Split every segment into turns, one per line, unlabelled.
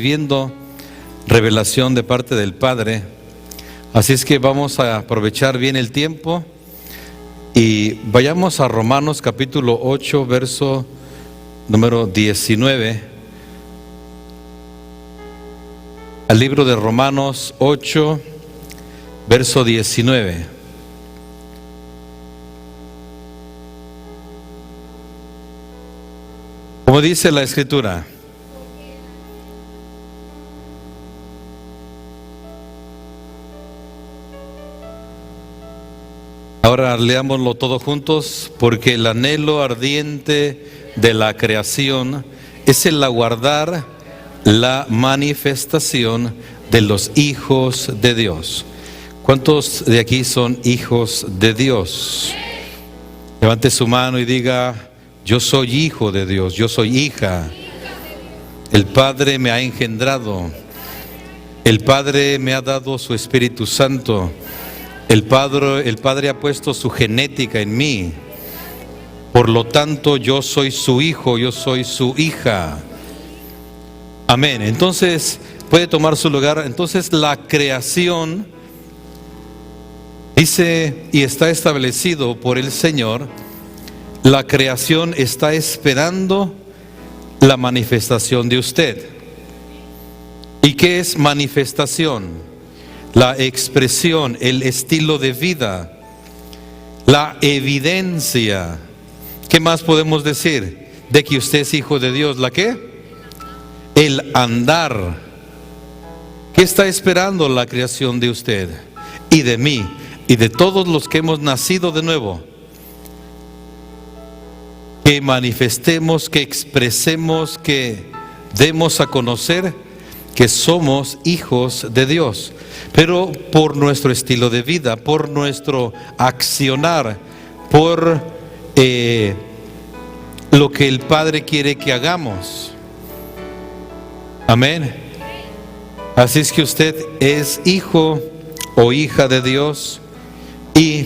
Viendo revelación de parte del Padre, así es que vamos a aprovechar bien el tiempo y vayamos a Romanos capítulo 8, verso número 19, al libro de Romanos 8, verso 19. Como dice la Escritura: ahora leámoslo todos juntos. Porque el anhelo ardiente de la creación es el aguardar la manifestación de los hijos de Dios. ¿Cuántos de aquí son hijos de Dios? Levante su mano y diga: yo soy hijo de Dios, yo soy hija. El Padre me ha engendrado, el Padre me ha dado su Espíritu Santo. El Padre ha puesto su genética en mí. Por lo tanto, yo soy su hijo, yo soy su hija. Amén. Entonces, puede tomar su lugar. Entonces, la creación dice y está establecido por el Señor. La creación está esperando la manifestación de usted. ¿Y qué es manifestación? La expresión, el estilo de vida, la evidencia. ¿Qué más podemos decir? De que usted es hijo de Dios. ¿La qué? El andar. ¿Qué está esperando la creación de usted y de mí y de todos los que hemos nacido de nuevo? Que manifestemos, que expresemos, que demos a conocer que somos hijos de Dios. Pero por nuestro estilo de vida, por nuestro accionar, por lo que el Padre quiere que hagamos. Amén. Así es que usted es hijo o hija de Dios y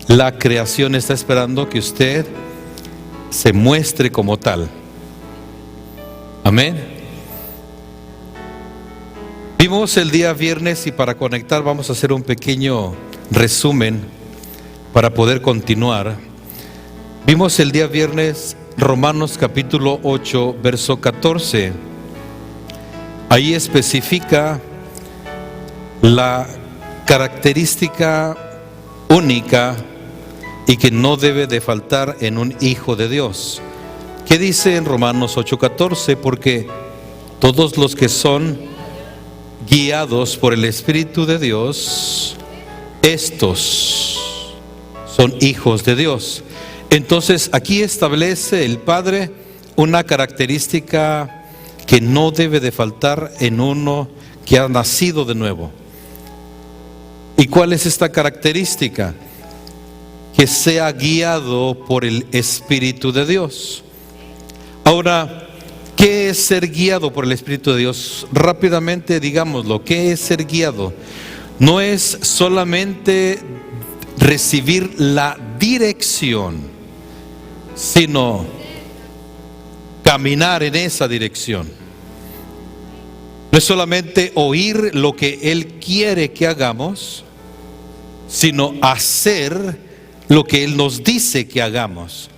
la creación está esperando que usted se muestre como tal. Amén. Vimos el día viernes, y para conectar vamos a hacer un pequeño resumen para poder continuar. Vimos el día viernes Romanos capítulo 8, verso 14. Ahí especifica la característica única y que no debe de faltar en un hijo de Dios. ¿Qué dice en Romanos 8:14? Porque todos los que son guiados por el Espíritu de Dios, estos son hijos de Dios. Entonces aquí establece el Padre una característica que no debe de faltar en uno que ha nacido de nuevo. ¿Y cuál es esta característica? Que sea guiado por el Espíritu de Dios. Ahora, ¿qué es ser guiado por el Espíritu de Dios? Rápidamente digámoslo. ¿Qué es ser guiado? No es solamente recibir la dirección, sino caminar en esa dirección. No es solamente oír lo que Él quiere que hagamos, sino hacer lo que Él nos dice que hagamos.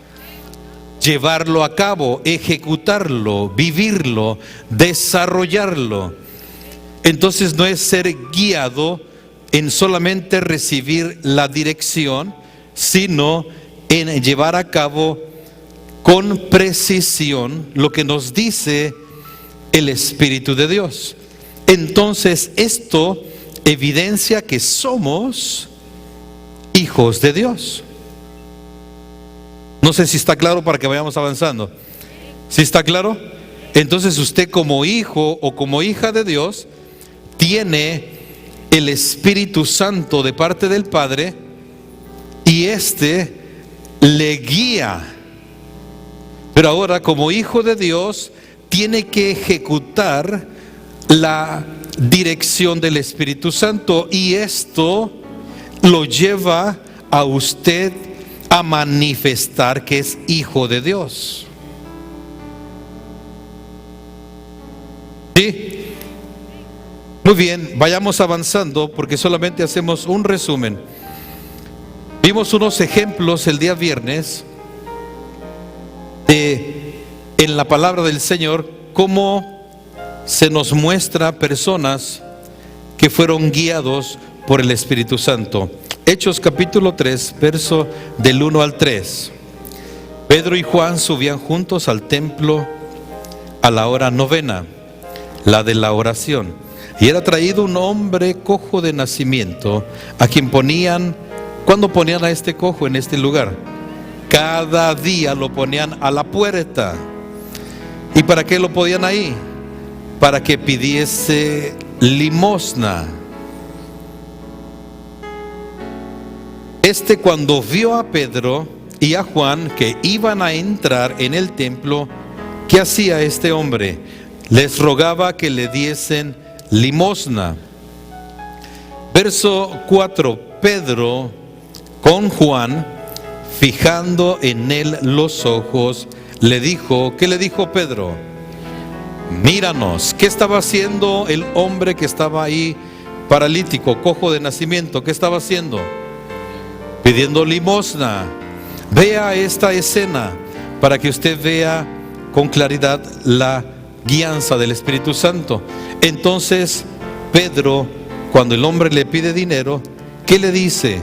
Llevarlo a cabo, ejecutarlo, vivirlo, desarrollarlo. Entonces no es ser guiado en solamente recibir la dirección, sino en llevar a cabo con precisión lo que nos dice el Espíritu de Dios. Entonces esto evidencia que somos hijos de Dios. No sé si está claro para que vayamos avanzando. ¿Sí está claro? Entonces usted como hijo o como hija de Dios tiene el Espíritu Santo de parte del Padre y éste le guía. Pero ahora como hijo de Dios tiene que ejecutar la dirección del Espíritu Santo, y esto lo lleva a usted a manifestar que es hijo de Dios. ¿Sí? Muy bien, vayamos avanzando porque solamente hacemos un resumen. Vimos unos ejemplos el día viernes en la palabra del Señor, cómo se nos muestra personas que fueron guiados por el Espíritu Santo. Hechos capítulo 3, verso del 1 al 3. Pedro y Juan subían juntos al templo a la hora novena, la de la oración. Y era traído un hombre cojo de nacimiento, a quien ¿cuándo ponían a este cojo en este lugar? Cada día lo ponían a la puerta. ¿Y para qué lo ponían ahí? Para que pidiese limosna. Cuando vio a Pedro y a Juan que iban a entrar en el templo, ¿qué hacía este hombre? Les rogaba que le diesen limosna. Verso 4. Pedro con Juan, fijando en él los ojos, le dijo, ¿qué le dijo Pedro? Míranos. ¿Qué estaba haciendo el hombre que estaba ahí paralítico, cojo de nacimiento? ¿Qué estaba haciendo? Pidiendo limosna. Vea esta escena para que usted vea con claridad la guianza del Espíritu Santo. Entonces Pedro, cuando el hombre le pide dinero, ¿qué le dice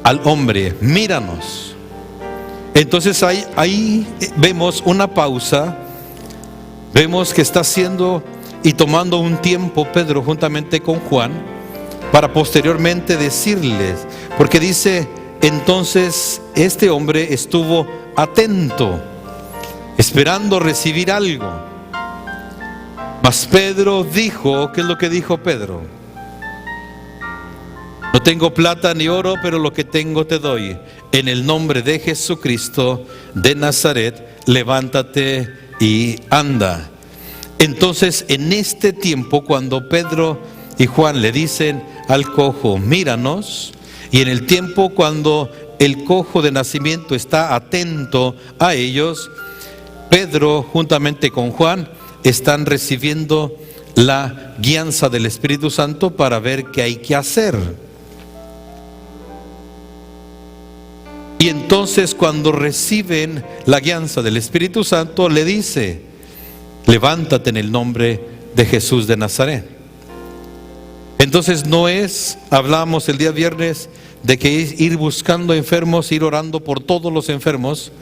al hombre? Míranos. Entonces ahí vemos una pausa. Vemos que está haciendo y tomando un tiempo Pedro juntamente con Juan para posteriormente decirles, porque dice, entonces este hombre estuvo atento, esperando recibir algo. Mas Pedro dijo, ¿qué es lo que dijo Pedro? No tengo plata ni oro, pero lo que tengo te doy. En el nombre de Jesucristo de Nazaret, levántate y anda. Entonces, en este tiempo, cuando Pedro y Juan le dicen al cojo, míranos, y en el tiempo cuando el cojo de nacimiento está atento a ellos, Pedro juntamente con Juan están recibiendo la guianza del Espíritu Santo para ver qué hay que hacer. Y entonces cuando reciben la guianza del Espíritu Santo, le dice, levántate en el nombre de Jesús de Nazaret. Entonces hablamos el día viernes de que ir buscando enfermos, ir orando por todos los enfermos,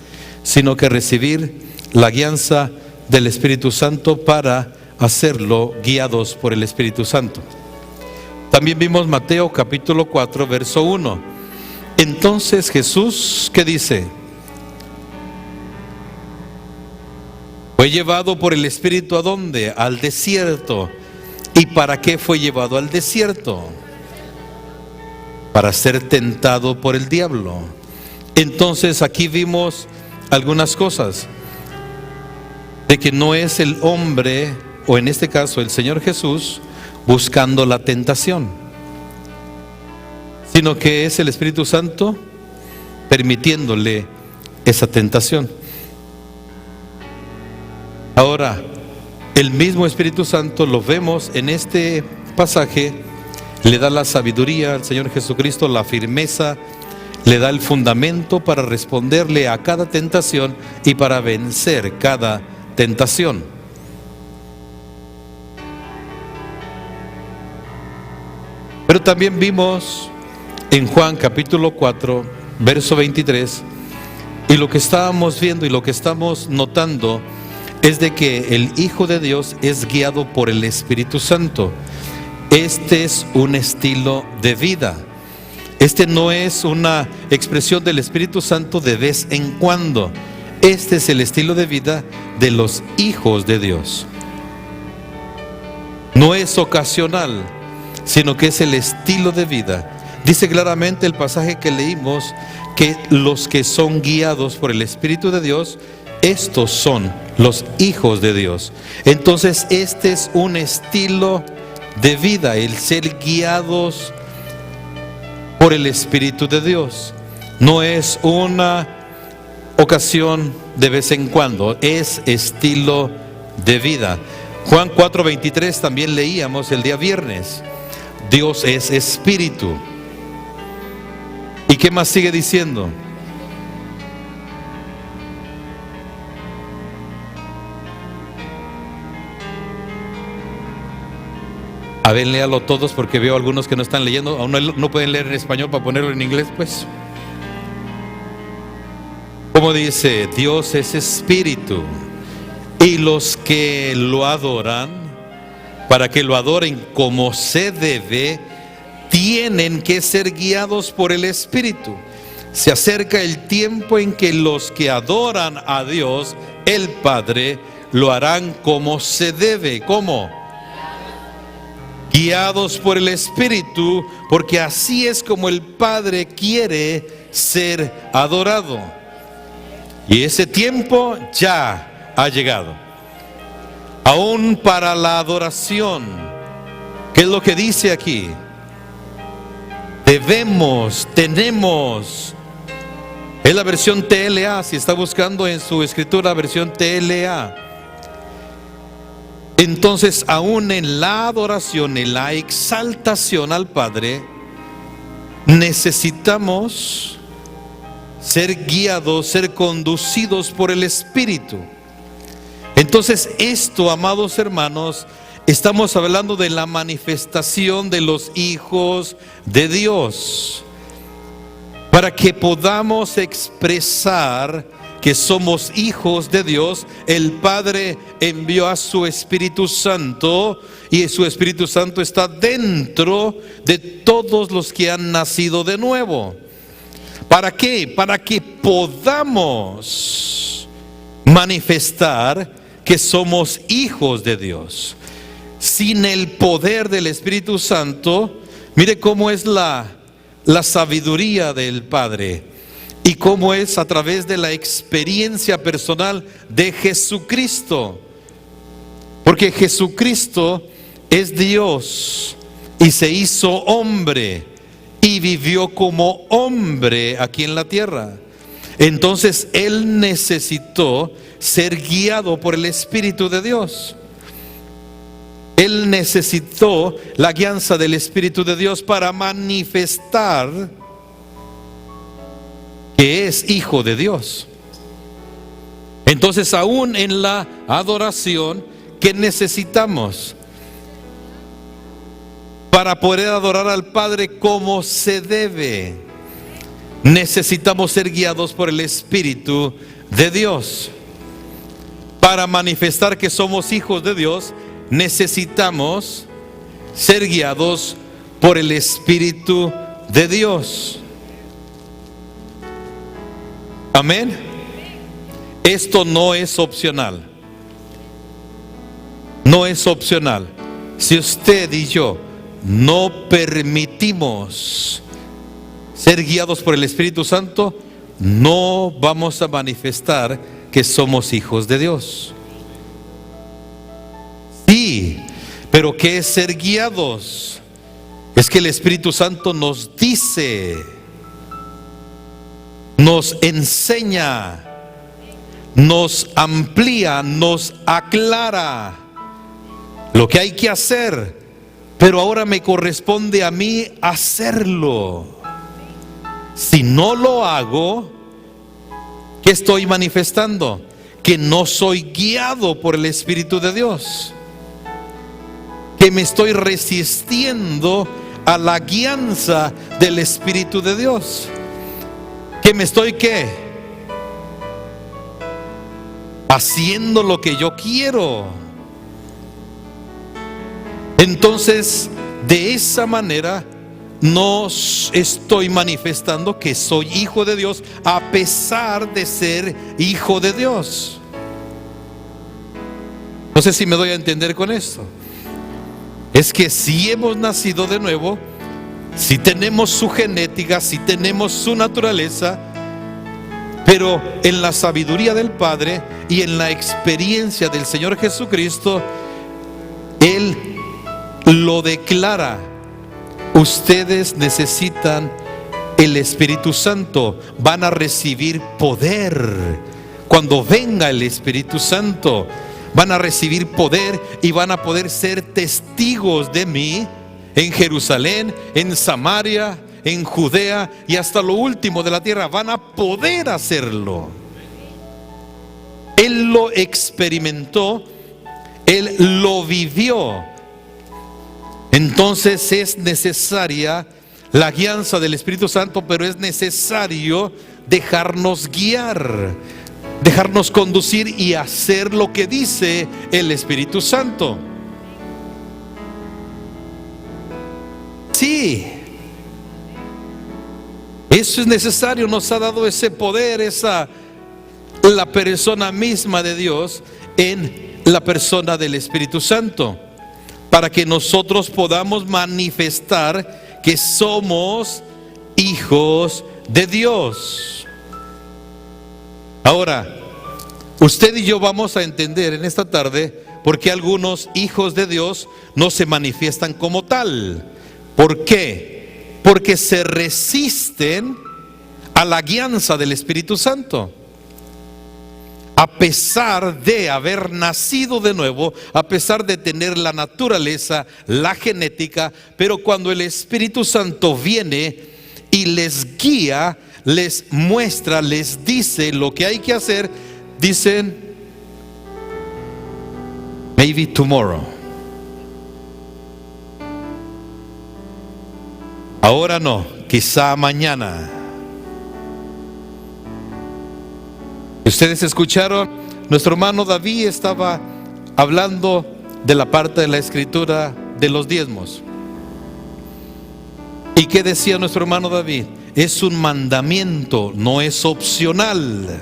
sino que recibir la guianza del Espíritu Santo para hacerlo guiados por el Espíritu Santo. También vimos Mateo capítulo 4, verso 1. Entonces Jesús, ¿qué dice? Fue llevado por el Espíritu ¿a dónde? Al desierto. ¿Y para qué fue llevado al desierto? Para ser tentado por el diablo. Entonces aquí vimos algunas cosas. De que no es el hombre, o en este caso el Señor Jesús, buscando la tentación, sino que es el Espíritu Santo permitiéndole esa tentación. Ahora, el mismo Espíritu Santo, lo vemos en este pasaje, le da la sabiduría al Señor Jesucristo, la firmeza, le da el fundamento para responderle a cada tentación y para vencer cada tentación. Pero también vimos en Juan capítulo 4, verso 23, y lo que estábamos viendo y lo que estamos notando es de que el Hijo de Dios es guiado por el Espíritu Santo. Este es un estilo de vida. Este no es una expresión del Espíritu Santo de vez en cuando. Este es el estilo de vida de los hijos de Dios. No es ocasional, sino que es el estilo de vida. Dice claramente el pasaje que leímos que los que son guiados por el Espíritu de Dios, estos son los hijos de Dios. Entonces este es un estilo de vida, el ser guiados por el Espíritu de Dios. No es una ocasión de vez en cuando, es estilo de vida. Juan 4:23 también leíamos el día viernes. Dios es espíritu. ¿Y qué más sigue diciendo? A ver, léalo todos porque veo algunos que no están leyendo. Aún no pueden leer en español para ponerlo en inglés, pues. Como dice, Dios es espíritu. Y los que lo adoran, para que lo adoren como se debe, tienen que ser guiados por el Espíritu. Se acerca el tiempo en que los que adoran a Dios, el Padre, lo harán como se debe. ¿Cómo? Guiados por el Espíritu, porque así es como el Padre quiere ser adorado. Y ese tiempo ya ha llegado. Aún para la adoración, ¿qué es lo que dice aquí? Tenemos. Es la versión TLA, si está buscando en su escritura, versión TLA. Entonces, aún en la adoración, en la exaltación al Padre, necesitamos ser guiados, ser conducidos por el Espíritu. Entonces, esto, amados hermanos, estamos hablando de la manifestación de los hijos de Dios. Para que podamos expresar que somos hijos de Dios, el Padre envió a su Espíritu Santo, y su Espíritu Santo está dentro de todos los que han nacido de nuevo. ¿Para qué? Para que podamos manifestar que somos hijos de Dios. Sin el poder del Espíritu Santo, mire cómo es la sabiduría del Padre y cómo es a través de la experiencia personal de Jesucristo. Porque Jesucristo es Dios y se hizo hombre y vivió como hombre aquí en la tierra. Entonces Él necesitó ser guiado por el Espíritu de Dios. Él necesitó la guianza del Espíritu de Dios para manifestar que es hijo de Dios. Entonces, aún en la adoración, ¿qué necesitamos? Para poder adorar al Padre como se debe, necesitamos ser guiados por el Espíritu de Dios. Para manifestar que somos hijos de Dios, necesitamos ser guiados por el Espíritu de Dios. Amén. Esto no es opcional. No es opcional. Si usted y yo no permitimos ser guiados por el Espíritu Santo, no vamos a manifestar que somos hijos de Dios. Sí, pero ¿qué es ser guiados? Es que el Espíritu Santo nos dice, nos enseña, nos amplía, nos aclara lo que hay que hacer, pero ahora me corresponde a mí hacerlo. Si no lo hago, ¿qué estoy manifestando? Que no soy guiado por el Espíritu de Dios, que me estoy resistiendo a la guianza del Espíritu de Dios, que me estoy ¿qué? Haciendo lo que yo quiero. Entonces, de esa manera no estoy manifestando que soy hijo de Dios, a pesar de ser hijo de Dios. No sé si me doy a entender con esto. Es que si hemos nacido de nuevo, si tenemos su genética, si tenemos su naturaleza, pero en la sabiduría del Padre y en la experiencia del Señor Jesucristo, Él lo declara. Ustedes necesitan el Espíritu Santo, van a recibir poder. Cuando venga el Espíritu Santo, van a recibir poder y van a poder ser testigos de mí en Jerusalén, en Samaria, en Judea y hasta lo último de la tierra. Van a poder hacerlo. Él lo experimentó, Él lo vivió. Entonces es necesaria la guianza del Espíritu Santo, pero es necesario dejarnos guiar, dejarnos conducir y hacer lo que dice el Espíritu Santo. Sí, eso es necesario. Nos ha dado ese poder, la persona misma de Dios en la persona del Espíritu Santo, para que nosotros podamos manifestar que somos hijos de Dios. Ahora, usted y yo vamos a entender en esta tarde por qué algunos hijos de Dios no se manifiestan como tal. ¿Por qué? Porque se resisten a la guianza del Espíritu Santo. A pesar de haber nacido de nuevo, a pesar de tener la naturaleza, la genética, pero cuando el Espíritu Santo viene y les guía, les muestra, les dice lo que hay que hacer, dicen, maybe tomorrow. Ahora no, quizá mañana. Ustedes escucharon, nuestro hermano David estaba hablando de la parte de la escritura de los diezmos. ¿Y qué decía nuestro hermano David? Es un mandamiento, no es opcional.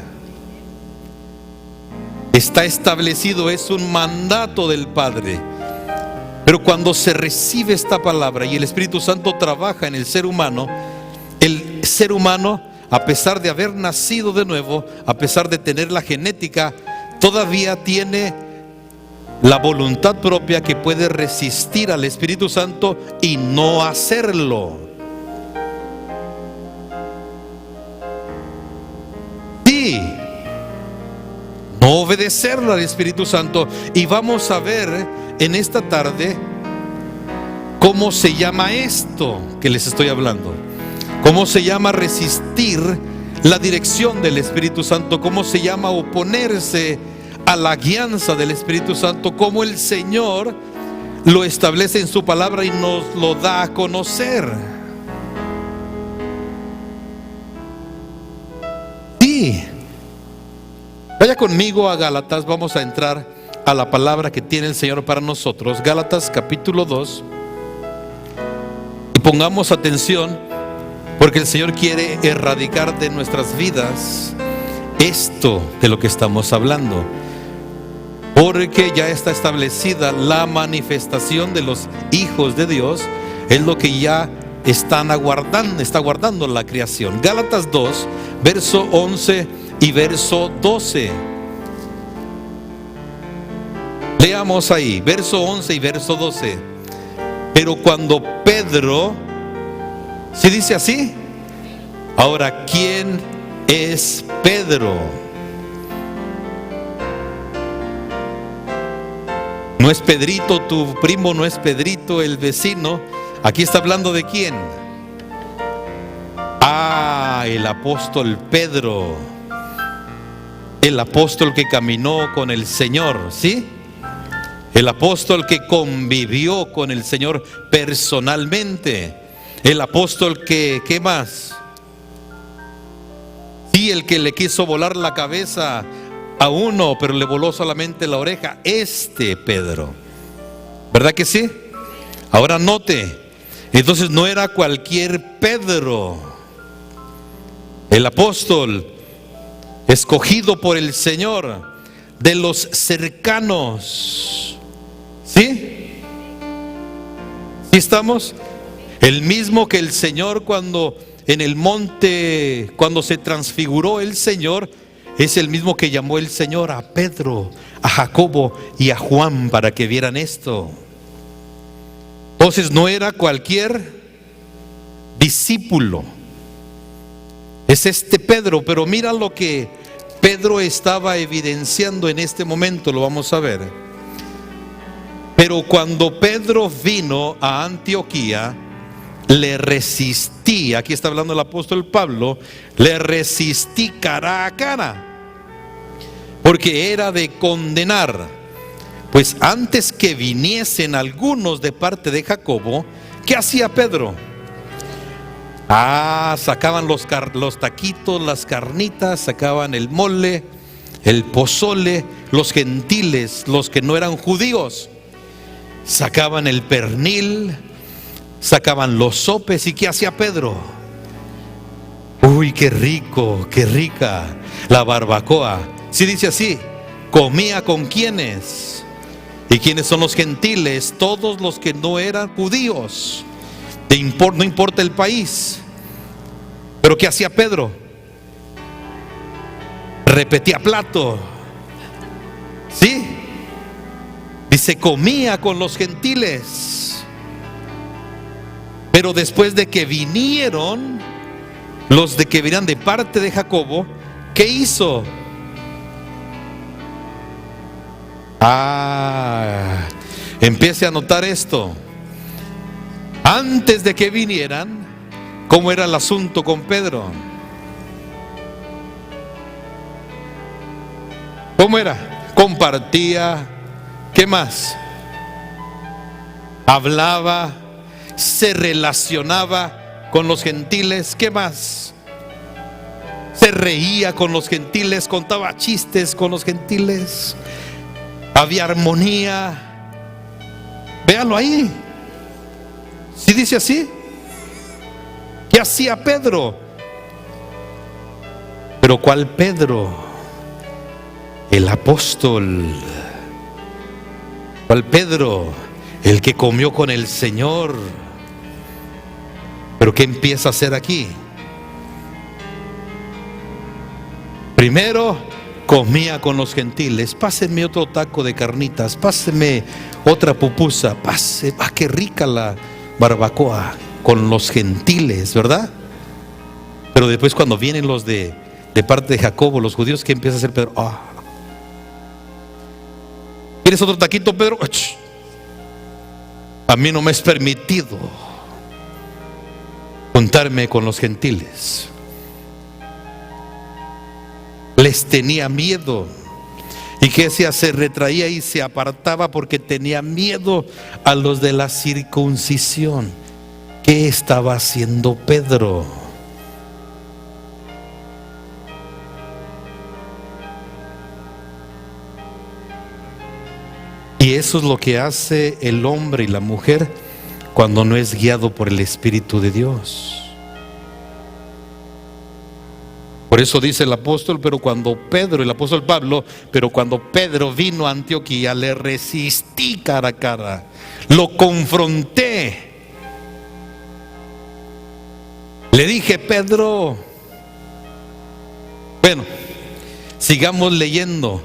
Está establecido, es un mandato del Padre. Pero cuando se recibe esta palabra y el Espíritu Santo trabaja en el ser humano, a pesar de haber nacido de nuevo, a pesar de tener la genética, todavía tiene la voluntad propia que puede resistir al Espíritu Santo y no hacerlo. Sí, no obedecerlo al Espíritu Santo. Y vamos a ver en esta tarde cómo se llama esto que les estoy hablando. ¿Cómo se llama resistir la dirección del Espíritu Santo? ¿Cómo se llama oponerse a la guianza del Espíritu Santo? ¿Cómo el Señor lo establece en su palabra y nos lo da a conocer? Sí. Vaya conmigo a Gálatas, vamos a entrar a la palabra que tiene el Señor para nosotros. Gálatas capítulo 2. Y pongamos atención, porque el Señor quiere erradicar de nuestras vidas esto de lo que estamos hablando. Porque ya está establecida la manifestación de los hijos de Dios. Es lo que ya está aguardando la creación. Gálatas 2, verso 11 y verso 12. Leamos ahí, verso 11 y verso 12. Pero cuando Pedro... ¿Sí dice así? Ahora, ¿quién es Pedro? No es Pedrito tu primo, no es Pedrito el vecino. Aquí está hablando de quién. El apóstol Pedro. El apóstol que caminó con el Señor, ¿sí? El apóstol que convivió con el Señor personalmente. El apóstol que, ¿qué más? Sí, el que le quiso volar la cabeza a uno, pero le voló solamente la oreja. Pedro. ¿Verdad que sí? Ahora note. Entonces no era cualquier Pedro. El apóstol escogido por el Señor, de los cercanos. ¿Sí? ¿Sí estamos? El mismo que el Señor cuando en el monte, cuando se transfiguró el Señor, es el mismo que llamó el Señor a Pedro, a Jacobo y a Juan para que vieran esto. Entonces no era cualquier discípulo. Es Pedro, pero mira lo que Pedro estaba evidenciando en este momento, lo vamos a ver. Pero cuando Pedro vino a Antioquía, le resistí, aquí está hablando el apóstol Pablo, le resistí cara a cara, porque era de condenar. Pues antes que viniesen algunos de parte de Jacobo, ¿qué hacía Pedro? Sacaban los taquitos, las carnitas, sacaban el mole, el pozole, los gentiles, los que no eran judíos, sacaban el pernil, sacaban los sopes. ¿Y qué hacía Pedro? Uy, qué rico, qué rica la barbacoa. Si dice así, comía con quiénes. ¿Y quiénes son los gentiles? Todos los que no eran judíos. No importa el país. Pero ¿qué hacía Pedro? Repetía plato. ¿Sí? Dice, comía con los gentiles. Pero después de que vinieron los de que venían de parte de Jacobo, ¿qué hizo? Empiece a notar esto. Antes de que vinieran, ¿cómo era el asunto con Pedro? ¿Cómo era? Compartía. ¿Qué más? Hablaba, se relacionaba con los gentiles. ¿Qué más? Se reía con los gentiles, contaba chistes con los gentiles. Había armonía. Véalo ahí. Si dice así, ¿qué hacía Pedro? Pero ¿cuál Pedro? El apóstol. ¿Cuál Pedro? El que comió con el Señor. Pero ¿qué empieza a hacer aquí? Primero comía con los gentiles. Pásenme otro taco de carnitas, pásenme otra pupusa, qué rica la barbacoa con los gentiles, ¿verdad? Pero después cuando vienen los de parte de Jacobo, los judíos, ¿qué empieza a hacer Pedro? ¿Quieres otro taquito, Pedro? A mí no me es permitido juntarme con los gentiles. Les tenía miedo. ¿Y qué hacía? Se retraía y se apartaba porque tenía miedo a los de la circuncisión. ¿Qué estaba haciendo Pedro? Y eso es lo que hace el hombre y la mujer cuando no es guiado por el Espíritu de Dios. Por eso dice el apóstol, el apóstol Pablo, pero cuando Pedro vino a Antioquía, le resistí cara a cara, lo confronté. Le dije, Pedro, bueno, sigamos leyendo,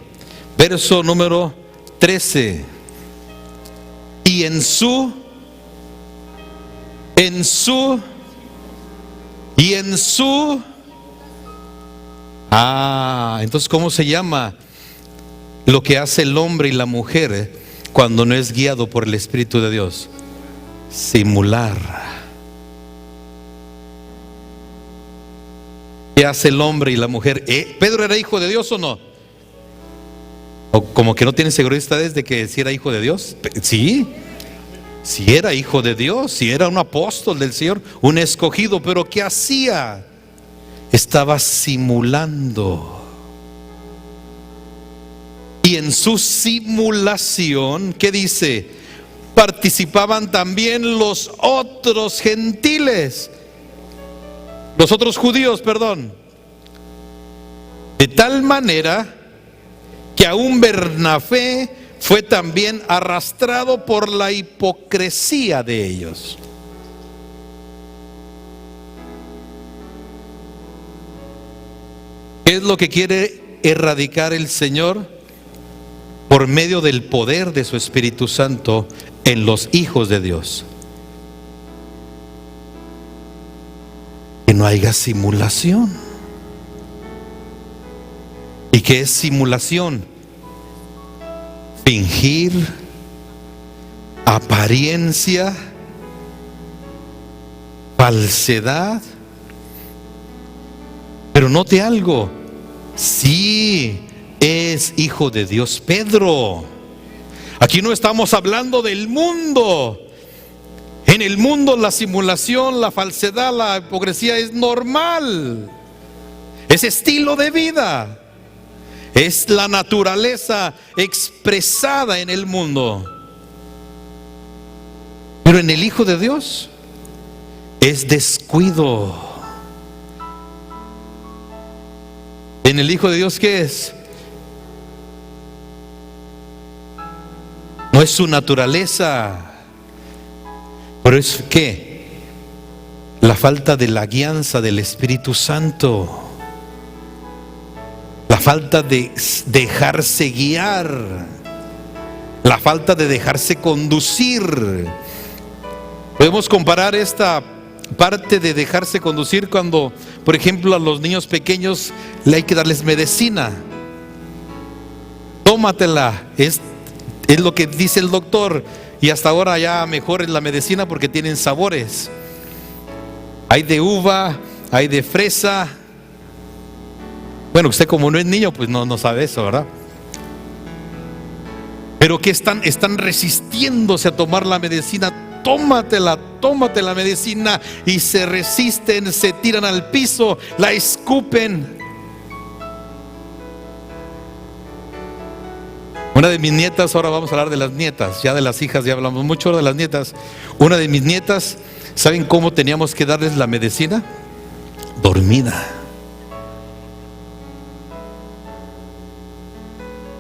verso número 13. Y en su entonces ¿cómo se llama lo que hace el hombre y la mujer cuando no es guiado por el Espíritu de Dios? Simular. ¿Qué hace el hombre y la mujer? ¿Pedro era hijo de Dios o no? O como que no tienen seguridad de que si era hijo de Dios. Sí, si era hijo de Dios, si era un apóstol del Señor, un escogido. Pero ¿qué hacía? Estaba simulando. Y en su simulación, ¿qué dice? Participaban también los otros gentiles, los otros judíos, perdón. De tal manera que aún Bernabé fue también arrastrado por la hipocresía de ellos. ¿Qué es lo que quiere erradicar el Señor? Por medio del poder de su Espíritu Santo en los hijos de Dios. Que no haya simulación. ¿Y qué es simulación? Fingir, apariencia, falsedad. Pero note algo, sí es hijo de Dios Pedro. Aquí no estamos hablando del mundo. En el mundo la simulación, la falsedad, la hipocresía es normal. Es estilo de vida. Es la naturaleza expresada en el mundo. Pero en el Hijo de Dios es descuido. En el Hijo de Dios, ¿qué es? No es su naturaleza. Pero es ¿qué? La falta de la guianza del Espíritu Santo. La falta de dejarse guiar. La falta de dejarse conducir. Podemos comparar esta parte de dejarse conducir cuando, por ejemplo, a los niños pequeños le hay que darles medicina. Tómatela, es lo que dice el doctor. Y hasta ahora ya mejor es la medicina porque tienen sabores. Hay de uva, hay de fresa. Bueno, usted como no es niño, pues no sabe eso, ¿verdad? Pero que están resistiéndose a tomar la medicina. Tómate la medicina. Y se resisten, se tiran al piso, la escupen. Una de mis nietas, ahora vamos a hablar de las nietas, ya de las hijas ya hablamos mucho, ahora de las nietas. Una de mis nietas, ¿saben cómo teníamos que darles la medicina? Dormida.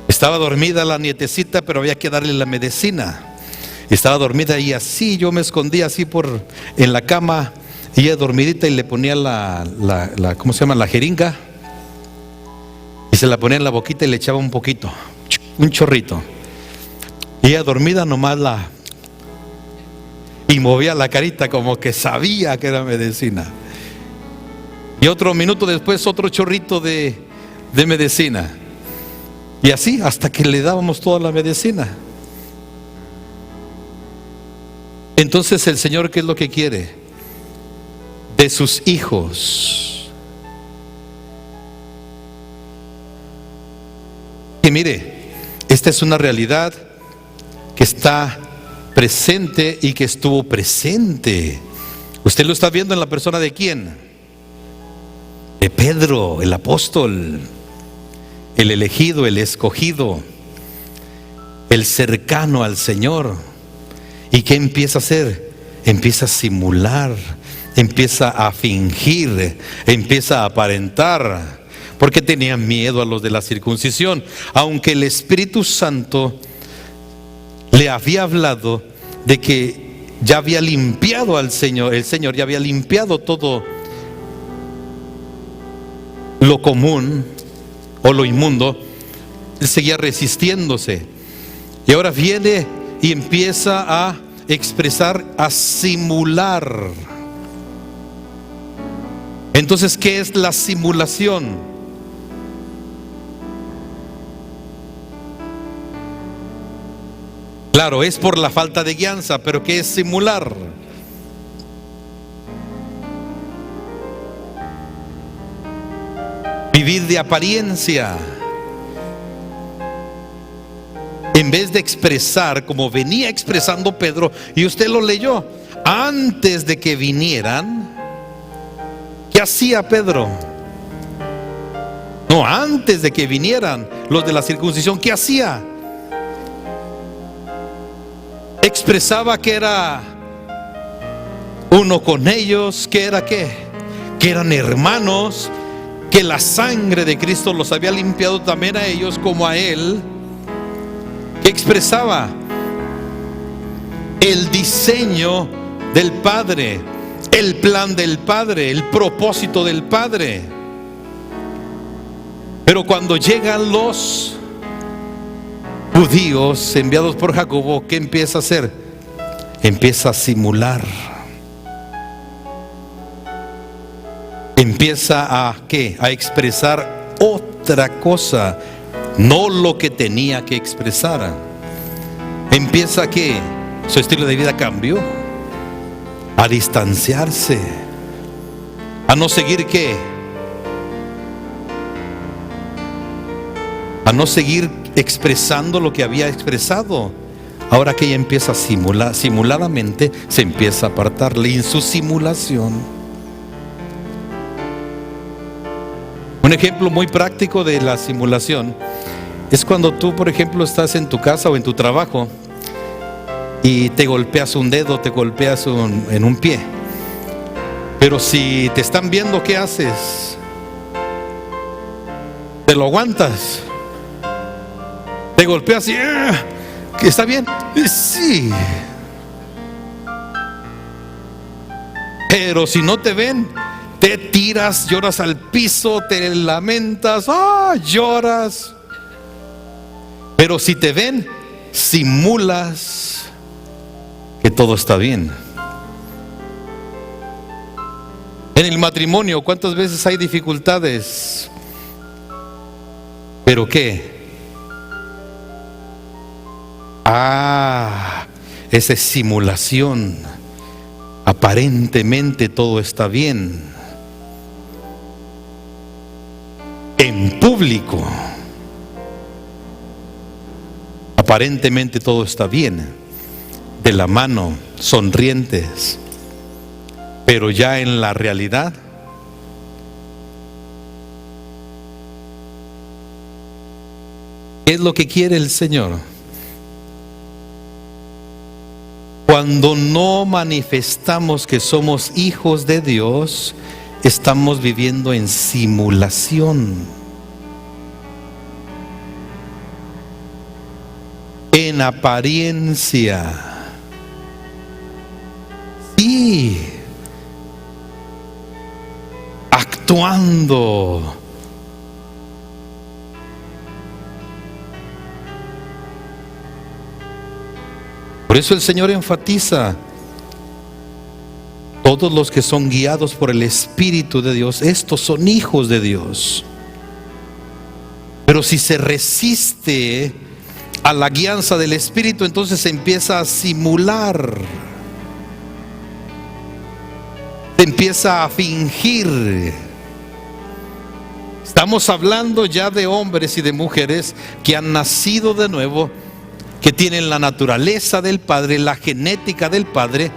Estaba dormida la nietecita, pero había que darle la medicina. Estaba dormida y así yo me escondía así en la cama, y ella dormidita, y le ponía ¿cómo se llama? La jeringa, y se la ponía en la boquita y le echaba un poquito. Un chorrito. Y ella dormida nomás y movía la carita como que sabía que era medicina. Y otro minuto después otro chorrito de medicina. Y así hasta que le dábamos toda la medicina. Entonces el Señor, ¿qué es lo que quiere? De sus hijos. Y mire, esta es una realidad que está presente y que estuvo presente. Usted lo está viendo en la persona de ¿quién? De Pedro, el apóstol, el elegido, el escogido, el cercano al Señor. ¿Y qué empieza a hacer? Empieza a simular, empieza a fingir, empieza a aparentar. Porque tenían miedo a los de la circuncisión, aunque el Espíritu Santo le había hablado de que ya había limpiado al Señor, el Señor ya había limpiado todo lo común o lo inmundo. Él seguía resistiéndose, y ahora viene y empieza a expresar, a simular. Entonces, ¿qué es la simulación? Claro, es por la falta de guianza, pero ¿qué es simular? Vivir de apariencia. En vez de expresar como venía expresando Pedro, y usted lo leyó, antes de que vinieran, ¿qué hacía Pedro? No, antes de que vinieran los de la circuncisión, ¿qué hacía? Expresaba que era uno con ellos, que era ¿qué? Que eran hermanos, que la sangre de Cristo los había limpiado también a ellos como a él. Que expresaba el diseño del Padre, el plan del Padre, el propósito del Padre. Pero cuando llegan los judíos enviados por Jacobo, ¿qué empieza a hacer? Empieza a simular. Empieza a ¿qué? A expresar otra cosa, no lo que tenía que expresar. Empieza que su estilo de vida cambió, a distanciarse, a no seguir ¿qué? A no seguir expresando lo que había expresado. Ahora que ella empieza a simular, simuladamente se empieza a apartarle, y en su simulación. Un ejemplo muy práctico de la simulación es cuando tú, por ejemplo, estás en tu casa o en tu trabajo y te golpeas un dedo, te golpeas en un pie. Pero si te están viendo, ¿qué haces? Te lo aguantas. Te golpeas y ¿está bien? Sí. Pero si no te ven, te tiras, lloras al piso, te lamentas, lloras. Pero si te ven, simulas que todo está bien. En el matrimonio, ¿cuántas veces hay dificultades? ¿Pero qué? Esa es simulación. Aparentemente todo está bien. En público, aparentemente todo está bien, de la mano, sonrientes. Pero ya en la realidad, ¿qué es lo que quiere el Señor? Cuando no manifestamos que somos hijos de Dios, estamos viviendo en simulación, en apariencia. Sí, actuando. Por eso el Señor enfatiza: todos los que son guiados por el Espíritu de Dios, estos son hijos de Dios. Pero si se resiste a la guianza del Espíritu, entonces se empieza a simular, se empieza a fingir. Estamos hablando ya de hombres y de mujeres que han nacido de nuevo, que tienen la naturaleza del Padre, la genética del Padre,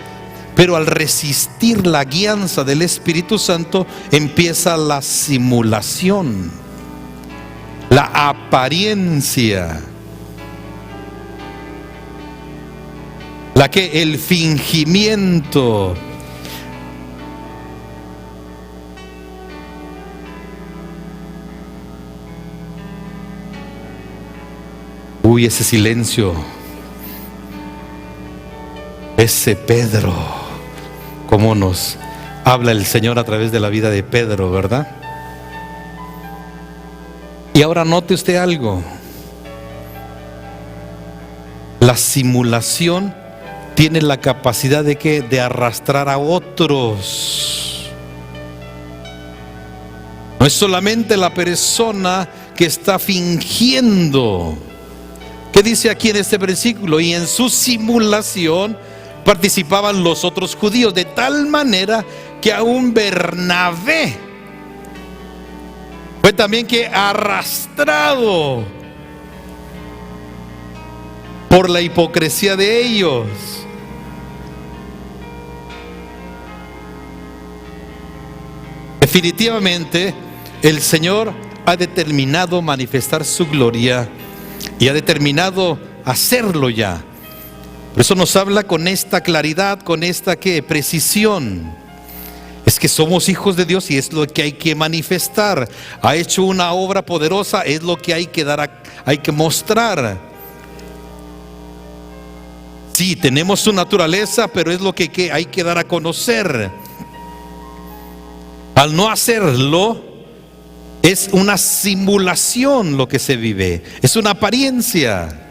pero al resistir la guianza del Espíritu Santo empieza la simulación, la apariencia, el fingimiento. Uy, ese silencio, ese Pedro, cómo nos habla el Señor a través de la vida de Pedro, ¿verdad? Y ahora note usted algo: la simulación tiene la capacidad de ¿qué? De arrastrar a otros. No es solamente la persona que está fingiendo. ¿Qué dice aquí en este versículo? Y en su simulación participaban los otros judíos, de tal manera que aún Bernabé fue también que arrastrado por la hipocresía de ellos. Definitivamente el Señor ha determinado manifestar su gloria y ha determinado hacerlo ya. Por eso nos habla con esta claridad, con esta precisión. Es que somos hijos de Dios y es lo que hay que manifestar. Ha hecho una obra poderosa, es lo que hay que dar, hay que mostrar. Sí, tenemos su naturaleza, pero es lo que hay que dar a conocer. Al no hacerlo, es una simulación lo que se vive, es una apariencia.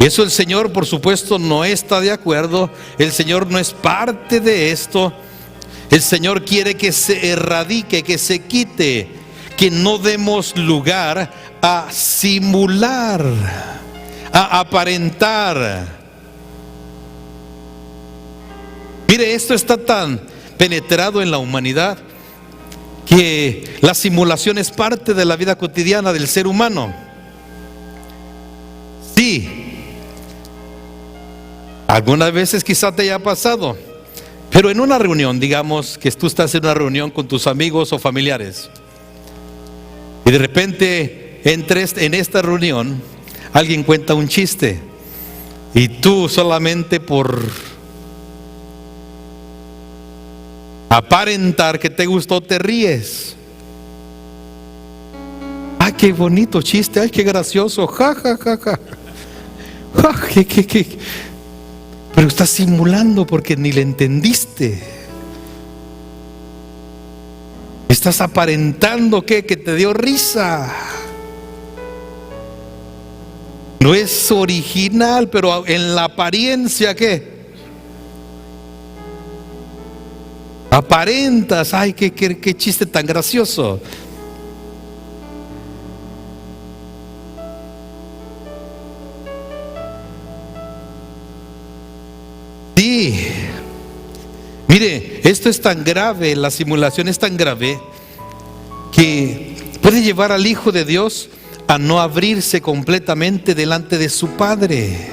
Y eso el Señor, por supuesto, no está de acuerdo. El Señor no es parte de esto. El Señor quiere que se erradique, que se quite, que no demos lugar a simular, a aparentar. Mire, esto está tan penetrado en la humanidad que la simulación es parte de la vida cotidiana del ser humano. Sí, algunas veces quizá te haya pasado, pero en una reunión, digamos que tú estás en una reunión con tus amigos o familiares y de repente en esta reunión alguien cuenta un chiste y tú solamente por aparentar que te gustó te ríes. ¡Ah, qué bonito chiste! ¡Ay, qué gracioso! ¡Ja, ja, ja, ja! ¡Ja, qué! Pero estás simulando porque ni le entendiste. Estás aparentando que te dio risa. No es original, pero en la apariencia, ¿qué? Aparentas. ¡Ay, qué chiste tan gracioso! Sí, mire, esto es tan grave, la simulación es tan grave que puede llevar al Hijo de Dios a no abrirse completamente delante de su Padre.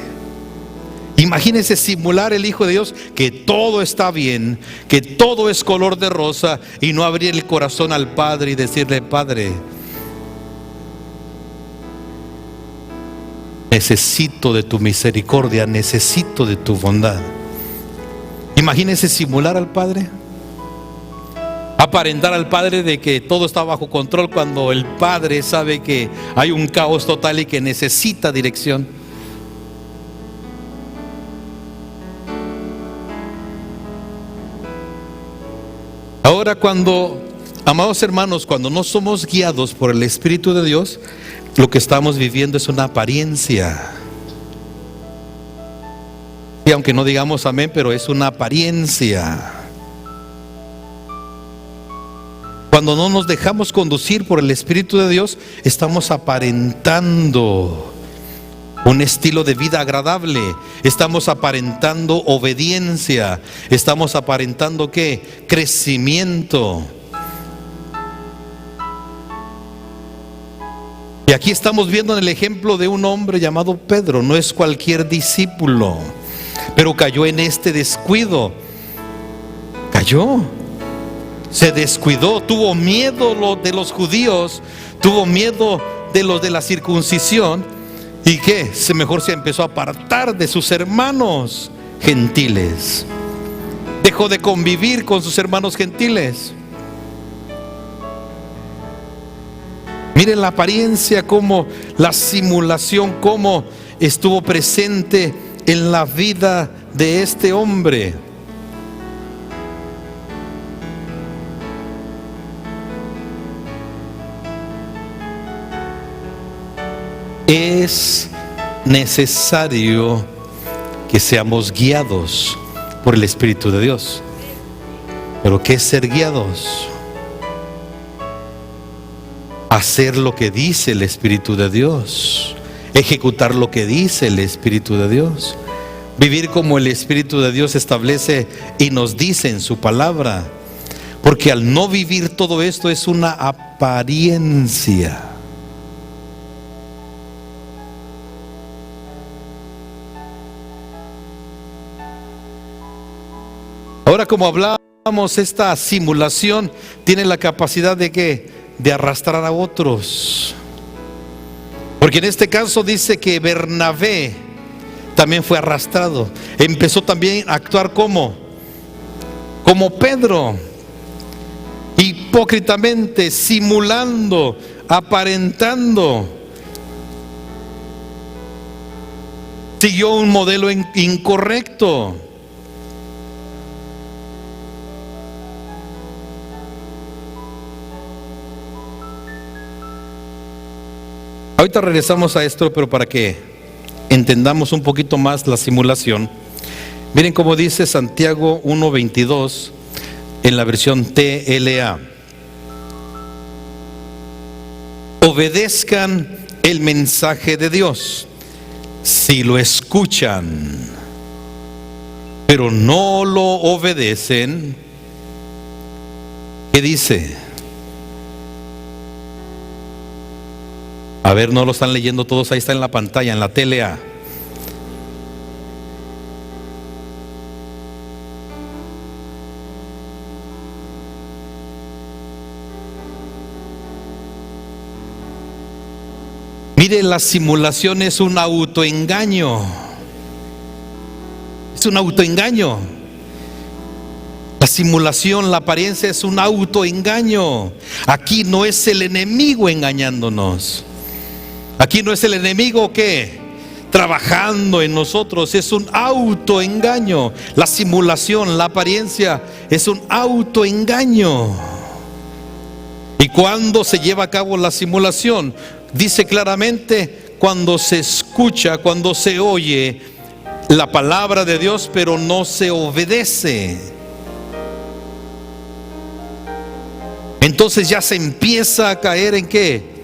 Imagínese simular el Hijo de Dios que todo está bien, que todo es color de rosa, y no abrir el corazón al Padre y decirle: Padre, necesito de tu misericordia, necesito de tu bondad. Imagínese simular al Padre, aparentar al Padre de que todo está bajo control cuando el Padre sabe que hay un caos total y que necesita dirección. Ahora, amados hermanos, cuando no somos guiados por el Espíritu de Dios, lo que estamos viviendo es una apariencia. Y aunque no digamos amén, pero es una apariencia. Cuando no nos dejamos conducir por el Espíritu de Dios, estamos aparentando un estilo de vida agradable. Estamos aparentando obediencia. Estamos aparentando ¿qué? Crecimiento. Y aquí estamos viendo en el ejemplo de un hombre llamado Pedro. No es cualquier discípulo, pero cayó en este descuido. Se descuidó, tuvo miedo de los judíos, tuvo miedo de los de la circuncisión. ¿Y qué? Mejor se empezó a apartar de sus hermanos gentiles. Dejó de convivir con sus hermanos gentiles. Miren la apariencia, como la simulación, cómo estuvo presente en la vida de este hombre. Es necesario que seamos guiados por el Espíritu de Dios. ¿Pero qué es ser guiados? Hacer lo que dice el Espíritu de Dios, ejecutar lo que dice el Espíritu de Dios, vivir como el Espíritu de Dios establece y nos dice en su palabra. Porque al no vivir todo esto es una apariencia. Ahora, como hablábamos, esta simulación tiene la capacidad de ¿qué? De arrastrar a otros. Porque en este caso dice que Bernabé también fue arrastrado. Empezó también a actuar como Pedro, hipócritamente, simulando, aparentando. Siguió un modelo incorrecto. Ahorita regresamos a esto, pero para que entendamos un poquito más la simulación. Miren cómo dice Santiago 1:22 en la versión TLA. obedezcan el mensaje de Dios. Si lo escuchan, pero no lo obedecen, ¿qué dice? A ver, no lo están leyendo todos, ahí está en la pantalla, en la TLA. Mire, la simulación es un autoengaño. Es un autoengaño. La simulación, la apariencia es un autoengaño. Aquí no es el enemigo engañándonos. Aquí no es el enemigo que trabajando en nosotros, es un autoengaño. La simulación, la apariencia es un autoengaño. ¿Y cuándo se lleva a cabo la simulación? Dice claramente, cuando se escucha, cuando se oye la palabra de Dios, pero no se obedece. Entonces ya se empieza a caer ¿en qué?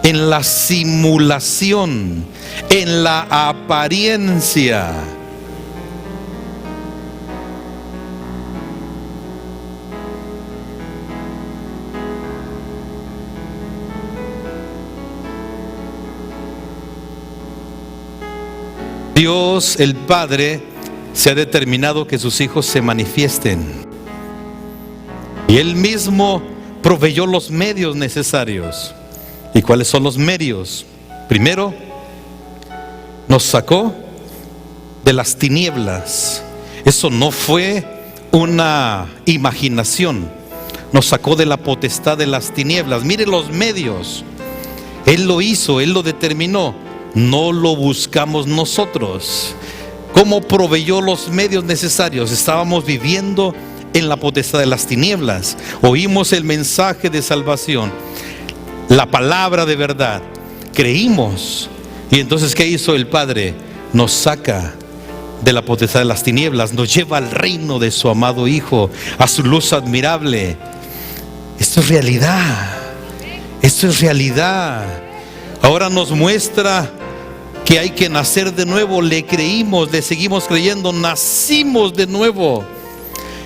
En la simulación, en la apariencia. Dios, el Padre, se ha determinado que sus hijos se manifiesten. Y Él mismo proveyó los medios necesarios. ¿Y cuáles son los medios? Primero, nos sacó de las tinieblas. Eso no fue una imaginación. Nos sacó de la potestad de las tinieblas. Mire los medios. Él lo hizo, Él lo determinó. No lo buscamos nosotros. ¿Cómo proveyó los medios necesarios? Estábamos viviendo en la potestad de las tinieblas. Oímos el mensaje de salvación, la palabra de verdad, creímos. Y entonces, ¿qué hizo el Padre? Nos saca de la potestad de las tinieblas, nos lleva al reino de su amado Hijo, a su luz admirable. Esto es realidad. Esto es realidad. Ahora nos muestra que hay que nacer de nuevo. Le creímos, le seguimos creyendo, nacimos de nuevo.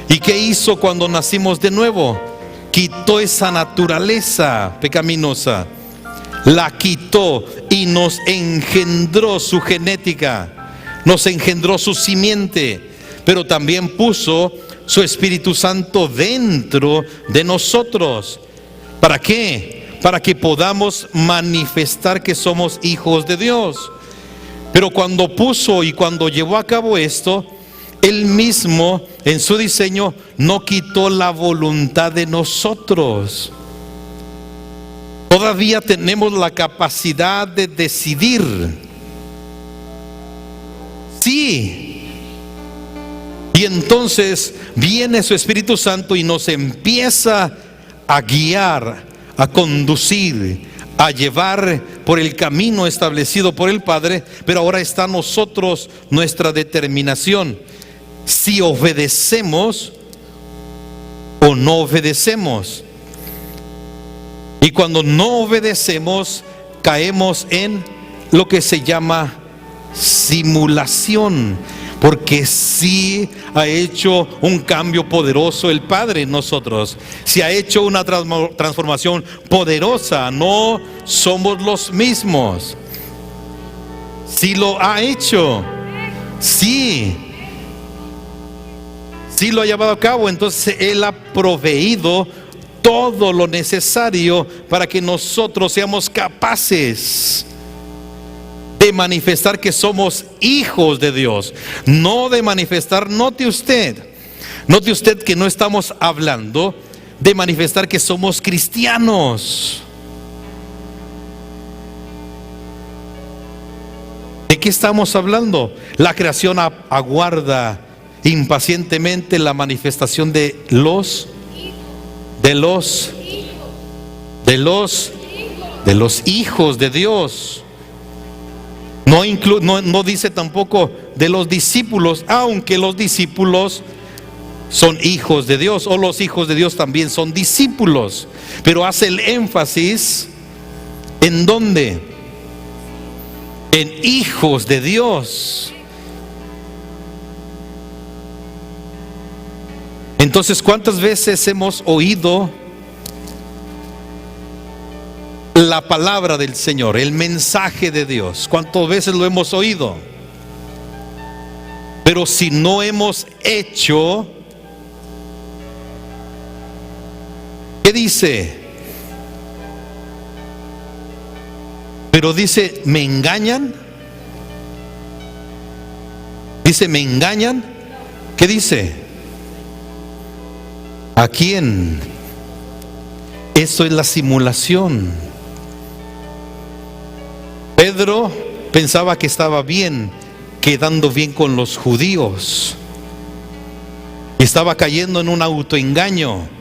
¿Y qué hizo cuando nacimos de nuevo? Quitó esa naturaleza pecaminosa, la quitó y nos engendró su genética, nos engendró su simiente, pero también puso su Espíritu Santo dentro de nosotros. ¿Para qué? Para que podamos manifestar que somos hijos de Dios. Pero cuando puso y cuando llevó a cabo esto, Él mismo en su diseño no quitó la voluntad de nosotros. Todavía tenemos la capacidad de decidir. Sí. Y entonces viene su Espíritu Santo y nos empieza a guiar, a conducir, a llevar por el camino establecido por el Padre. Pero ahora está en nosotros nuestra determinación, si obedecemos o no obedecemos. Y cuando no obedecemos, caemos en lo que se llama simulación, porque sí ha hecho un cambio poderoso el Padre en nosotros. Sí ha hecho una transformación poderosa. No somos los mismos. Sí lo ha hecho. Sí lo ha llevado a cabo. Entonces Él ha proveído todo lo necesario para que nosotros seamos capaces de manifestar que somos hijos de Dios. No de manifestar, note usted que no estamos hablando de manifestar que somos cristianos. ¿De qué estamos hablando? La creación aguarda impacientemente la manifestación de los hijos de Dios. No dice tampoco de los discípulos, aunque los discípulos son hijos de Dios, o los hijos de Dios también son discípulos, pero hace el énfasis ¿En dónde? En hijos de Dios. Entonces, ¿cuántas veces hemos oído la palabra del Señor, el mensaje de Dios? ¿Cuántas veces lo hemos oído? Pero si no hemos hecho, ¿qué dice? Pero dice, ¿me engañan? Dice, ¿me engañan? ¿Qué dice? ¿A quién? Eso es la simulación. Pedro pensaba que estaba bien, quedando bien con los judíos. Estaba cayendo en un autoengaño.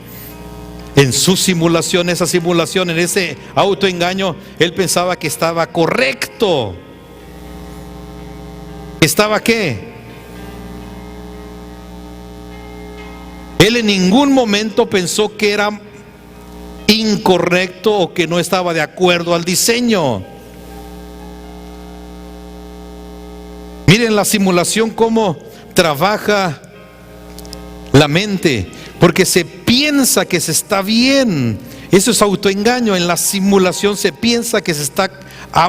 En su simulación, esa simulación, en ese autoengaño, él pensaba que estaba correcto. ¿Estaba qué? Él en ningún momento pensó que era incorrecto o que no estaba de acuerdo al diseño. Miren la simulación, cómo trabaja la mente, porque se piensa que se está bien. Eso es autoengaño. En la simulación se piensa que se está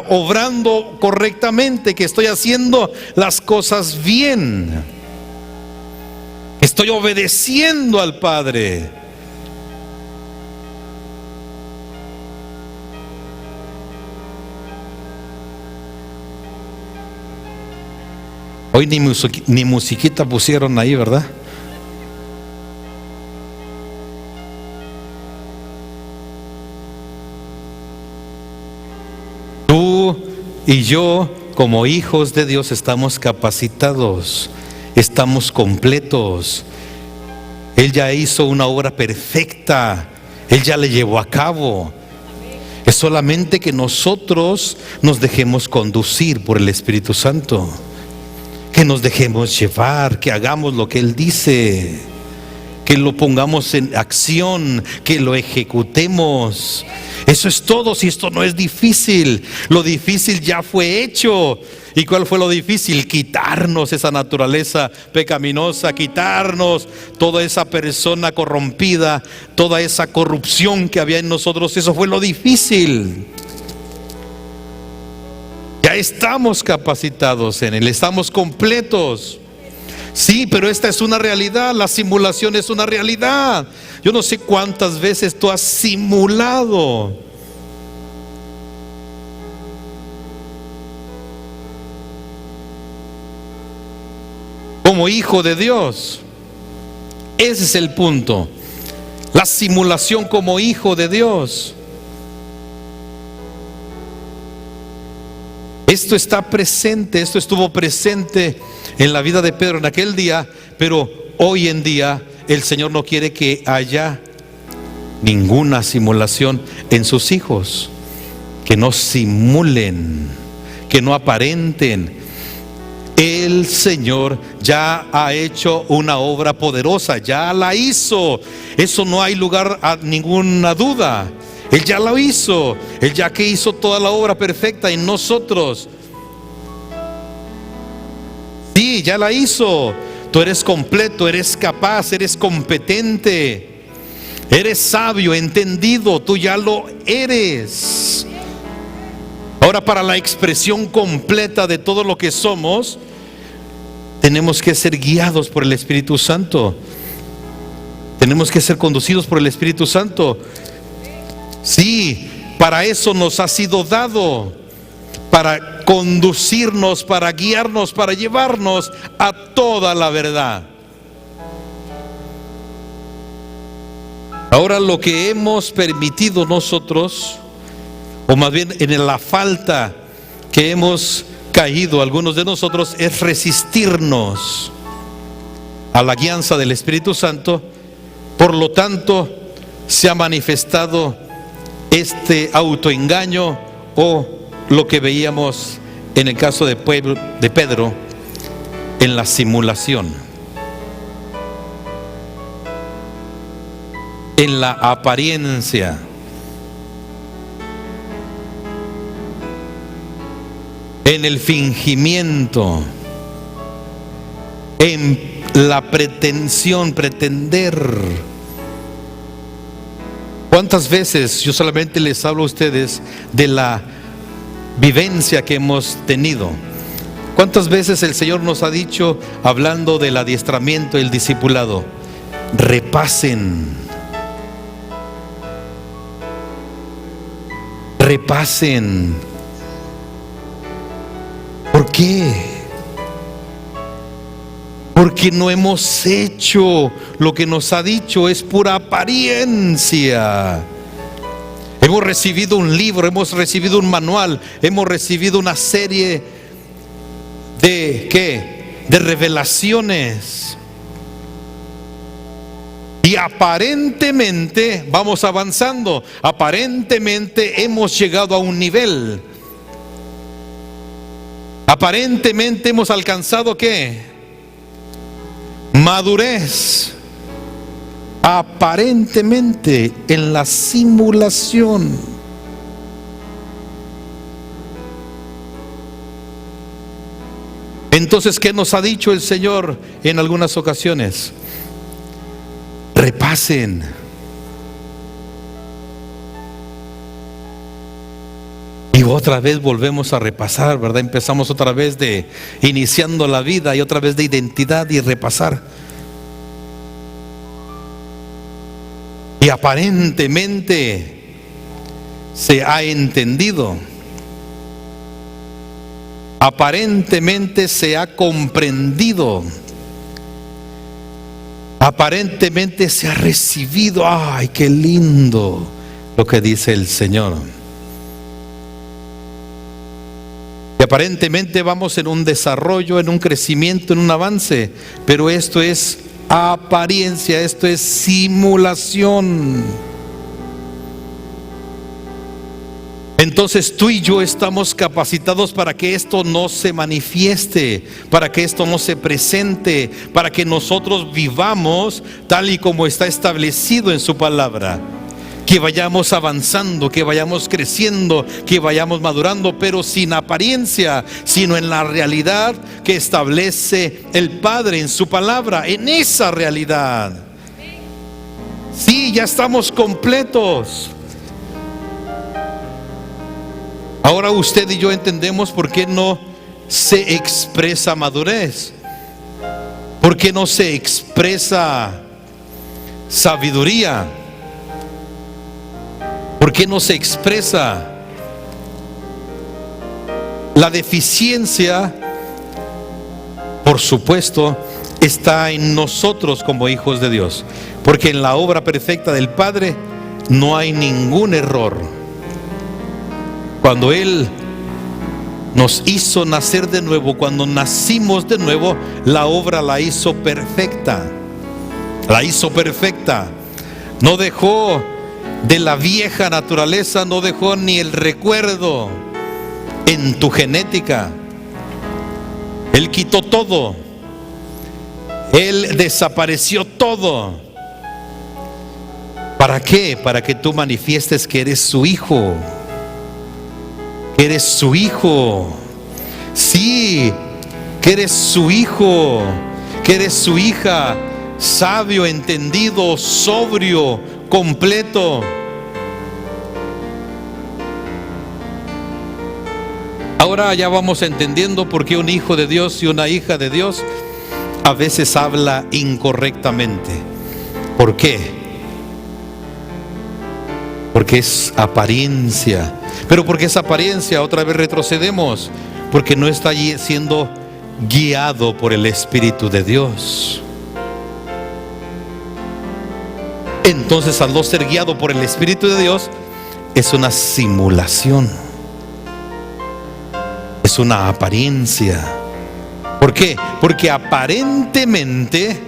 obrando correctamente, que estoy haciendo las cosas bien. Estoy obedeciendo al Padre. Hoy ni musiquita pusieron ahí, ¿verdad? Tú y yo, como hijos de Dios, estamos capacitados. Estamos completos. Él ya hizo una obra perfecta. Él ya le llevó a cabo. Es solamente que nosotros nos dejemos conducir por el Espíritu Santo. Que nos dejemos llevar, que hagamos lo que Él dice. Que lo pongamos en acción, que lo ejecutemos. Eso es todo. Si esto no es difícil, lo difícil ya fue hecho. ¿Y cuál fue lo difícil? Quitarnos esa naturaleza pecaminosa, quitarnos toda esa persona corrompida, toda esa corrupción que había en nosotros. Eso fue lo difícil. Ya estamos capacitados en Él, estamos completos. Sí, pero esta es una realidad, la simulación es una realidad. Yo no sé cuántas veces tú has simulado. Como hijo de Dios. Ese es el punto. La simulación como hijo de Dios. Esto está presente, esto estuvo presente en la vida de Pedro en aquel día, pero hoy en día el Señor no quiere que haya ninguna simulación en sus hijos. Que no simulen, que no aparenten. El Señor ya ha hecho una obra poderosa, ya la hizo. Eso no hay lugar a ninguna duda. Él ya lo hizo. Él ya que hizo toda la obra perfecta en nosotros. Sí, ya la hizo. Tú eres completo, eres capaz, eres competente, eres sabio, entendido. Tú ya lo eres. Ahora, para la expresión completa de todo lo que somos, tenemos que ser guiados por el Espíritu Santo. Tenemos que ser conducidos por el Espíritu Santo. Sí, para eso nos ha sido dado, para conducirnos, para guiarnos, para llevarnos a toda la verdad. Ahora, lo que hemos permitido nosotros, o más bien en la falta que hemos caído algunos de nosotros, es resistirnos a la guianza del Espíritu Santo. Por lo tanto, se ha manifestado este autoengaño, o lo que veíamos en el caso de Pedro, en la simulación, en la apariencia. en el fingimiento, en la pretensión, pretender. ¿Cuántas veces yo solamente les hablo a ustedes de la vivencia que hemos tenido? ¿Cuántas veces el Señor nos ha dicho, hablando del adiestramiento, el discipulado, repasen, repasen? ¿Por qué? Porque no hemos hecho lo que nos ha dicho, es pura apariencia. Hemos recibido un libro, hemos recibido un manual, hemos recibido una serie de ¿qué? De revelaciones. Y aparentemente vamos avanzando, aparentemente hemos llegado a un nivel. Aparentemente hemos alcanzado ¿qué? Madurez. Aparentemente en la simulación. Entonces, ¿qué nos ha dicho el Señor en algunas ocasiones? Repasen. Y otra vez volvemos a repasar, ¿verdad? Empezamos otra vez de iniciando la vida y otra vez de identidad y repasar. Y aparentemente se ha entendido. Aparentemente se ha comprendido. Aparentemente se ha recibido. ¡Ay, qué lindo lo que dice el Señor! Y aparentemente vamos en un desarrollo, en un crecimiento, en un avance. Pero esto es apariencia, esto es simulación. Entonces tú y yo estamos capacitados para que esto no se manifieste, para que esto no se presente, para que nosotros vivamos tal y como está establecido en su palabra. Que vayamos avanzando, que vayamos creciendo, que vayamos madurando, pero sin apariencia, sino en la realidad que establece el Padre en su palabra, en esa realidad. Sí, ya estamos completos. Ahora usted y yo entendemos por qué no se expresa madurez, por qué no se expresa sabiduría, por qué no se expresa la deficiencia. Por supuesto, está en nosotros como hijos de Dios, porque en la obra perfecta del Padre no hay ningún error. Cuando Él nos hizo nacer de nuevo, cuando nacimos de nuevo, la obra la hizo perfecta. La hizo perfecta. No dejó de la vieja naturaleza, no dejó ni el recuerdo en tu genética. Él quitó todo. Él desapareció todo. ¿Para qué? Para que tú manifiestes que eres su hijo. Eres su hijo. Sí, que eres su hijo, que eres su hija, sabio, entendido, sobrio, completo. Ahora ya vamos entendiendo por qué un hijo de Dios y una hija de Dios a veces habla incorrectamente. ¿Por qué? Porque es apariencia. Pero porque es apariencia, otra vez retrocedemos, porque no está allí siendo guiado por el Espíritu de Dios. Entonces, al no ser guiado por el Espíritu de Dios, es una simulación, es una apariencia. ¿Por qué? Porque aparentemente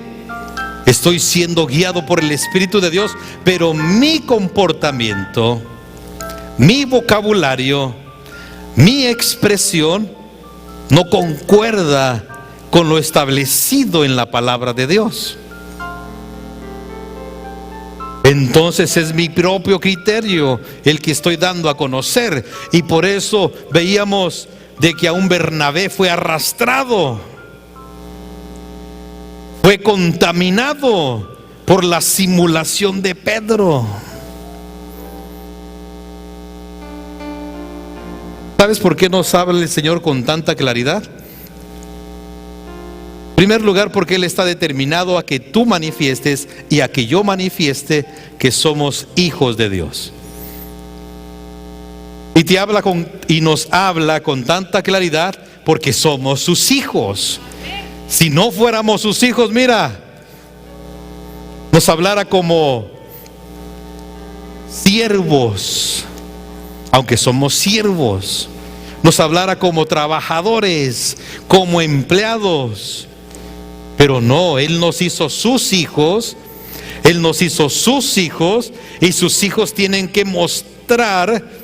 estoy siendo guiado por el Espíritu de Dios, pero mi comportamiento, mi vocabulario, mi expresión no concuerda con lo establecido en la palabra de Dios. Entonces es mi propio criterio el que estoy dando a conocer. Y por eso veíamos de que aún Bernabé fue arrastrado, fue contaminado por la simulación de Pedro. ¿Sabes por qué nos habla el Señor con tanta claridad? En primer lugar, porque Él está determinado a que tú manifiestes y a que yo manifieste que somos hijos de Dios. Y nos habla con tanta claridad porque somos sus hijos. Si no fuéramos sus hijos, mira, nos hablara como siervos, aunque somos siervos. Nos hablara como trabajadores, como empleados. Pero no, Él nos hizo sus hijos. Él nos hizo sus hijos. Y sus hijos tienen que mostrar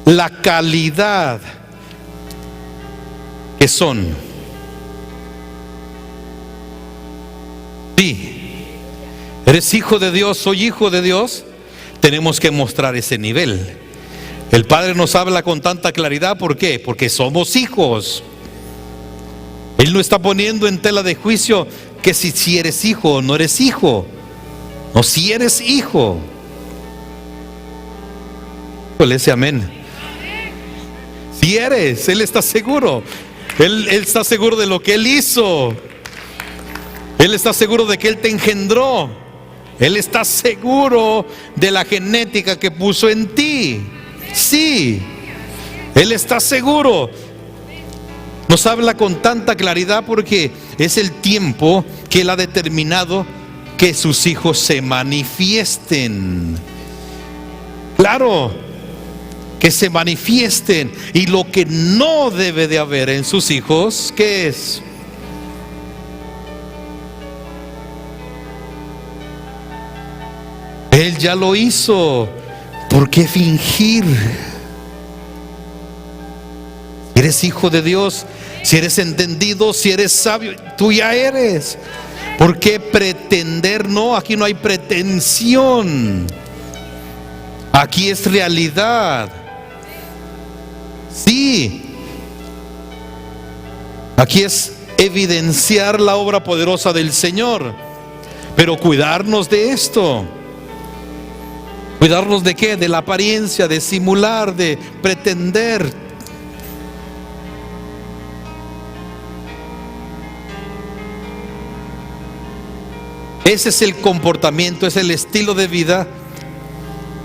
la calidad que son. Sí, eres hijo de Dios, soy hijo de Dios. Tenemos que mostrar ese nivel. El Padre nos habla con tanta claridad, ¿por qué? Porque somos hijos. Él no está poniendo en tela de juicio que si eres hijo o no eres hijo. No, si eres hijo. Le dice amén. Si eres, Él está seguro. Él está seguro de lo que Él hizo. Él está seguro de que Él te engendró. Él está seguro de la genética que puso en ti. Sí, Él está seguro. Nos habla con tanta claridad porque es el tiempo que Él ha determinado que sus hijos se manifiesten. Claro, que se manifiesten. Y lo que no debe de haber en sus hijos, ¿qué es? Él ya lo hizo. ¿Por qué fingir? Si eres hijo de Dios, si eres entendido, si eres sabio, tú ya eres. ¿Por qué pretender? No, aquí no hay pretensión. Aquí es realidad. Sí. Aquí es evidenciar la obra poderosa del Señor. Pero cuidarnos de esto. ¿Cuidarnos de qué? De la apariencia, de simular, de pretender. Ese es el comportamiento, es el estilo de vida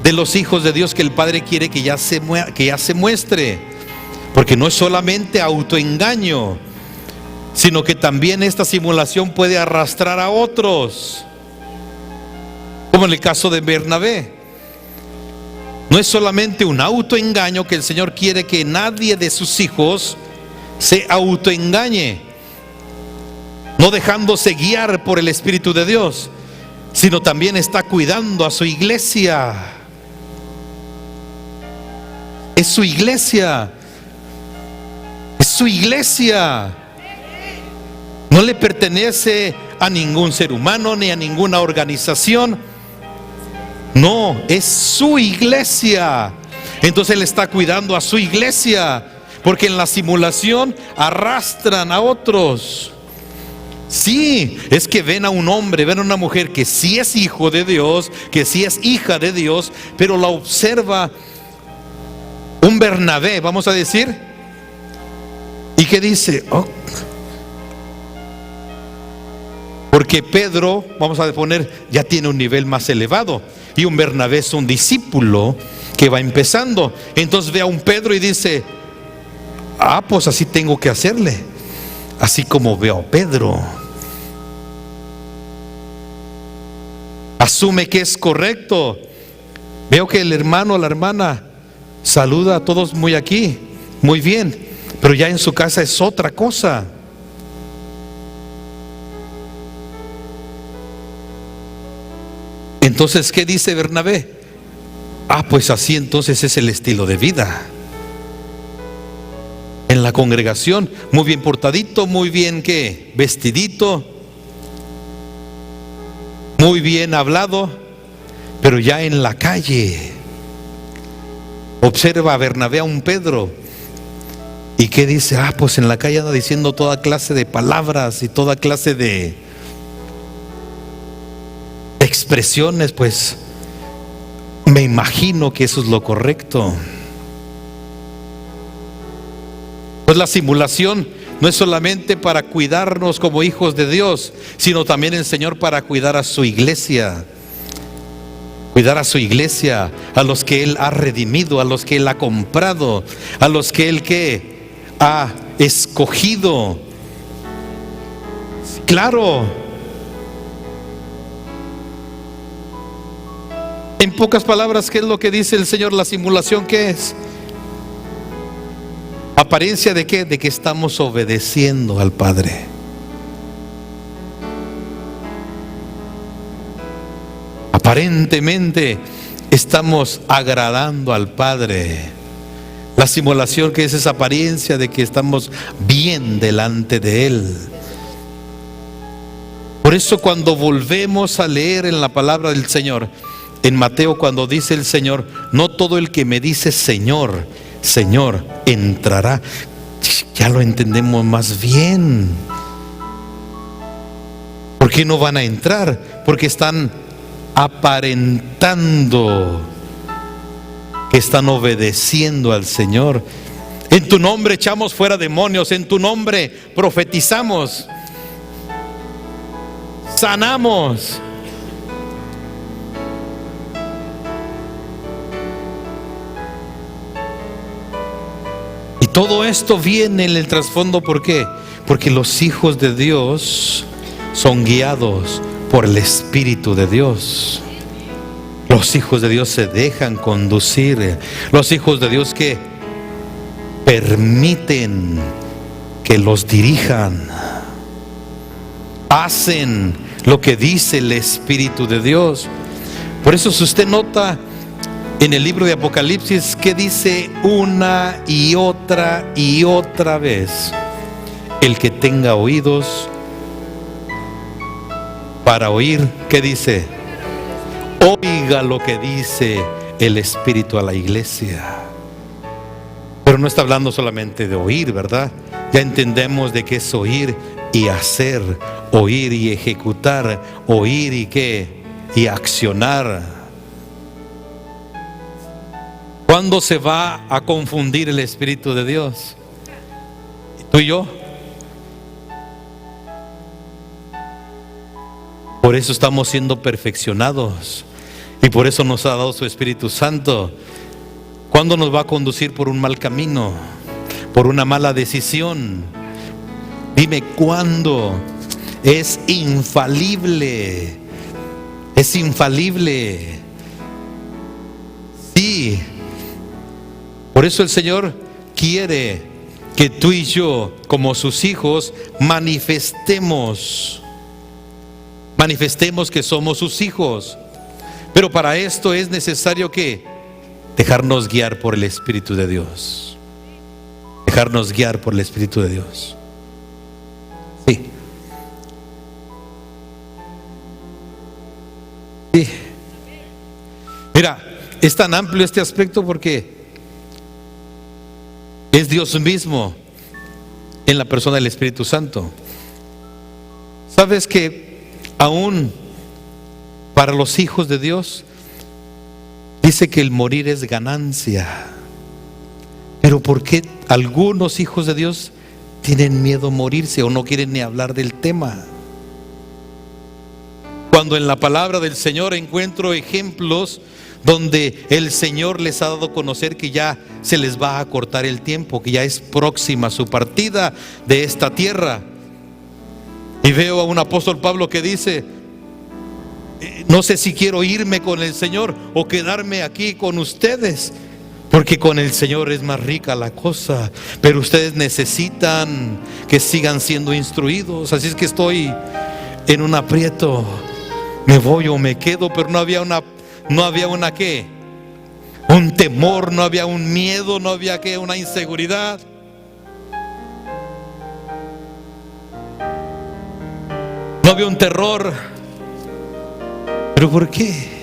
de los hijos de Dios que el Padre quiere que ya se muestre. Porque no es solamente autoengaño, sino que también esta simulación puede arrastrar a otros. Como en el caso de Bernabé. No es solamente un autoengaño que el Señor quiere que nadie de sus hijos se autoengañe, no dejándose guiar por el Espíritu de Dios, sino también está cuidando a su iglesia. Es su iglesia. Es su iglesia. No le pertenece a ningún ser humano ni a ninguna organización. No, es su iglesia. Entonces Él está cuidando a su iglesia, porque en la simulación arrastran a otros. Sí, es que ven a un hombre, ven a una mujer que sí es hijo de Dios, que sí es hija de Dios, pero la observa un Bernabé, vamos a decir, y que dice, oh, porque Pedro, vamos a poner, ya tiene un nivel más elevado. Y un Bernabé es un discípulo que va empezando. Entonces ve a un Pedro y dice, pues así tengo que hacerle. Así como veo a Pedro. Asume que es correcto. Veo que el hermano o la hermana saluda a todos muy aquí, muy bien. Pero ya en su casa es otra cosa. Entonces, ¿qué dice Bernabé? Pues así entonces es el estilo de vida. En la congregación, muy bien portadito, muy bien ¿qué? Vestidito, muy bien hablado, pero ya en la calle. Observa a Bernabé, a un Pedro, ¿Y qué dice? Pues en la calle anda diciendo toda clase de palabras y toda clase de expresiones. Pues me imagino que eso es lo correcto. Pues la simulación no es solamente para cuidarnos como hijos de Dios, sino también el Señor para cuidar a su iglesia. Cuidar a su iglesia, a los que Él ha redimido, a los que Él ha comprado, a los que Él ha escogido. Claro. En pocas palabras, ¿qué es lo que dice el Señor? La simulación, ¿qué es? ¿Apariencia de qué? De que estamos obedeciendo al Padre. Aparentemente estamos agradando al Padre. La simulación, que es esa apariencia de que estamos bien delante de Él. Por eso cuando volvemos a leer en la palabra del Señor, en Mateo, cuando dice el Señor, no todo el que me dice Señor, Señor, entrará. Ya lo entendemos más bien. ¿Por qué no van a entrar? Porque están aparentando que están obedeciendo al Señor. En tu nombre echamos fuera demonios, en tu nombre profetizamos, sanamos. Y todo esto viene en el trasfondo, ¿por qué? Porque los hijos de Dios son guiados por el Espíritu de Dios. Los hijos de Dios se dejan conducir. Los hijos de Dios que permiten que los dirijan. Hacen lo que dice el Espíritu de Dios. Por eso, si usted nota en el libro de Apocalipsis, que dice una y otra vez: el que tenga oídos para oír, ¿qué dice? Oiga lo que dice el Espíritu a la iglesia. Pero no está hablando solamente de oír, ¿verdad? Ya entendemos de qué es oír y hacer, oír y ejecutar, oír y qué, y accionar. ¿Cuándo se va a confundir el Espíritu de Dios? ¿Tú y yo? Por eso estamos siendo perfeccionados y por eso nos ha dado su Espíritu Santo. ¿Cuándo nos va a conducir por un mal camino, por una mala decisión? Dime cuándo. Es infalible. Es infalible. Sí. Por eso el Señor quiere que tú y yo, como sus hijos, manifestemos que somos sus hijos. Pero para esto es necesario que dejarnos guiar por el Espíritu de Dios. Dejarnos guiar por el Espíritu de Dios. Sí. Sí. Mira, es tan amplio este aspecto porque es Dios mismo en la persona del Espíritu Santo. ¿Sabes que aún para los hijos de Dios dice que el morir es ganancia? Pero ¿por qué algunos hijos de Dios tienen miedo a morirse o no quieren ni hablar del tema? Cuando en la palabra del Señor encuentro ejemplos donde el Señor les ha dado a conocer que ya se les va a cortar el tiempo, que ya es próxima su partida de esta tierra. Y veo a un apóstol Pablo que dice: no sé si quiero irme con el Señor o quedarme aquí con ustedes, porque con el Señor es más rica la cosa, pero ustedes necesitan que sigan siendo instruidos. Así es que estoy en un aprieto, me voy o me quedo. Pero no había una ¿qué? Un temor, no había un miedo, no había ¿qué? Una inseguridad. No había un terror. ¿Pero por qué?